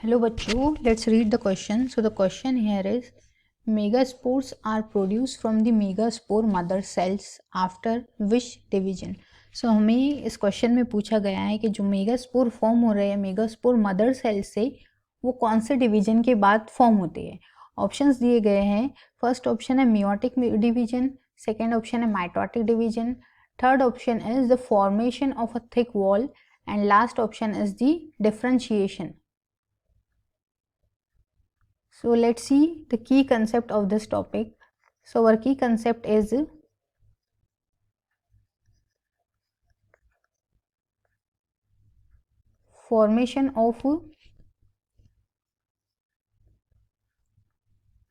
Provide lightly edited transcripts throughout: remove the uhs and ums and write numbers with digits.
Hello बच्चों, let's read the question. So the question here is megaspores are produced from the megaspore mother cells after which division? So हमें इस question में पूछा गया है कि जो मेगास्पोर फॉर्म हो रहे हैं मेगास्पोर मदर सेल से वो कौन से डिवीजन के बाद फॉर्म होते हैं. ऑप्शंस दिए गए हैं. फर्स्ट ऑप्शन है मियोटिक डिवीजन, सेकेंड ऑप्शन है mitotic division, third option is the formation of a thick wall and last option is the differentiation. So let's see the key concept of this topic. So our key concept is formation of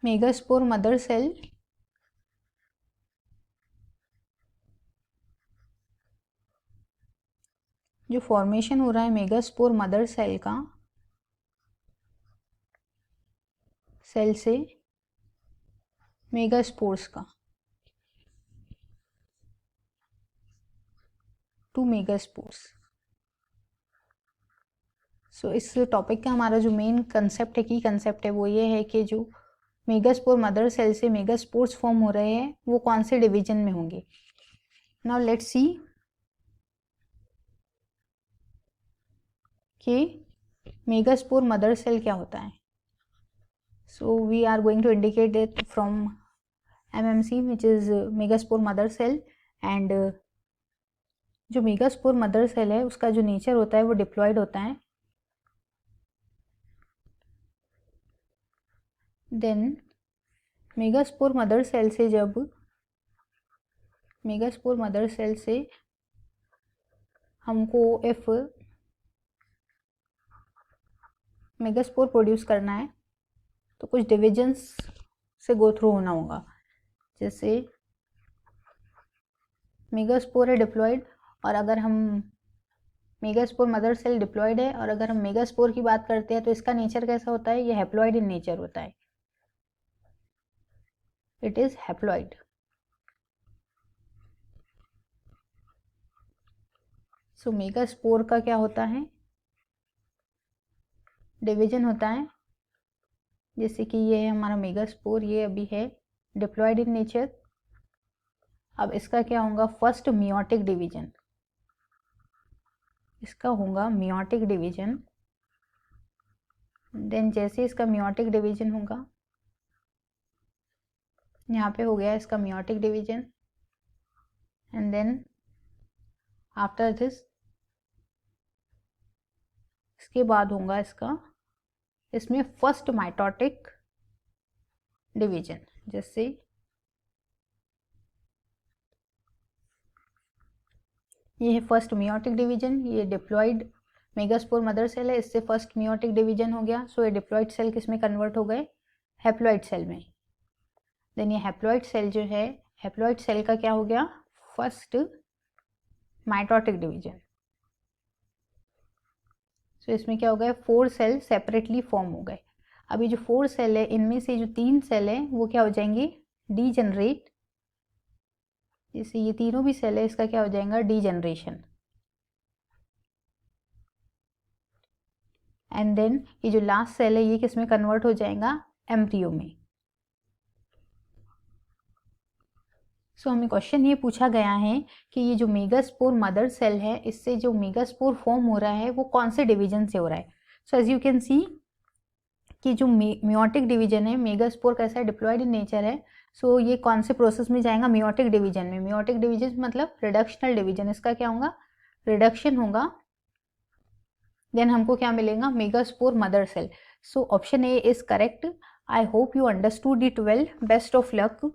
megaspore mother cell जो formation हो रहा है megaspore mother cell का cell से megaspores का to megaspores. सो इस topic का हमारा जो मेन कंसेप्ट है की कंसेप्ट है वो ये है कि जो मेगास्पोर मदर सेल से मेगास्पोर्स फॉर्म हो रहे हैं वो कौन से डिवीजन में होंगे. नाउ लेट्स सी कि मेगास्पोर मदर सेल क्या होता है. So we are going to indicate it from MMC which is megaspore mother cell and जो मेगास्पोर मदर सेल है उसका जो नेचर होता है वो डिप्लॉयड होता है. देन मेगास्पोर मदर सेल से जब मेगास्पोर मदर सेल से हमको इफ मेगास्पोर प्रोड्यूस करना है तो कुछ डिविजन्स से गो थ्रू होना होगा. जैसे मेगास्पोर है डिप्लॉयड और अगर हम मेगास्पोर मदर सेल डिप्लॉयड है और अगर हम मेगास्पोर की बात करते हैं तो इसका नेचर कैसा होता है, ये हैप्लॉयड इन नेचर होता है. It is haploid. So megaspore का क्या होता है, डिवीजन होता है. जैसे कि ये है हमारा मेगास्पोर, ये अभी है डिप्लॉयड इन नेचर. अब इसका क्या होगा, फर्स्ट मियोटिक डिवीजन. इसका होगा मियोटिक डिवीजन. देन जैसे इसका मियोटिक डिवीजन होगा, यहाँ पे हो गया इसका meiotic division. And then after this इसके बाद होगा इसका इसमें फर्स्ट माइटोटिक डिवीजन. जैसे ये है फर्स्ट मियोटिक डिवीजन, ये डिप्लॉयड मेगास्पोर मदर सेल है, इससे फर्स्ट मियोटिक डिवीजन हो गया. सो ये डिप्लॉयड सेल किस में कन्वर्ट हो गए, हैप्लॉयड सेल में. देन ये हैप्लॉयड सेल जो है, हैप्लॉयड सेल का क्या हो गया, फर्स्ट माइटोटिक डिवीजन. सो इसमें क्या हो गया, 4 सेल सेपरेटली फॉर्म हो गए. अभी जो 4 सेल है इनमें से जो 3 सेल है वो क्या हो जाएंगे, डीजनरेट. जैसे ये तीनों भी सेल है इसका क्या हो जाएगा, डीजनरेशन. एंड देन ये जो लास्ट सेल है ये किस में कन्वर्ट हो जाएगा, एम्ब्रियो में. सो हमें क्वेश्चन ये पूछा गया है कि ये जो मेगास्पोर मदर सेल है इससे जो मेगास्पोर फॉर्म हो रहा है वो कौन से डिवीजन से हो रहा है. So as you can see कि जो मियोटिक डिवीजन है, मेगास्पोर कैसा है, डिप्लॉयड इन नेचर है. सो ये कौन से प्रोसेस में जाएगा, मियोटिक डिवीजन में. मियोटिक डिवीजन मतलब रिडक्शनल डिवीजन, इसका क्या होगा, रिडक्शन होगा. देन हमको क्या मिलेगा, megaspore mother cell. So option A is correct. I hope you understood it well. Best of luck.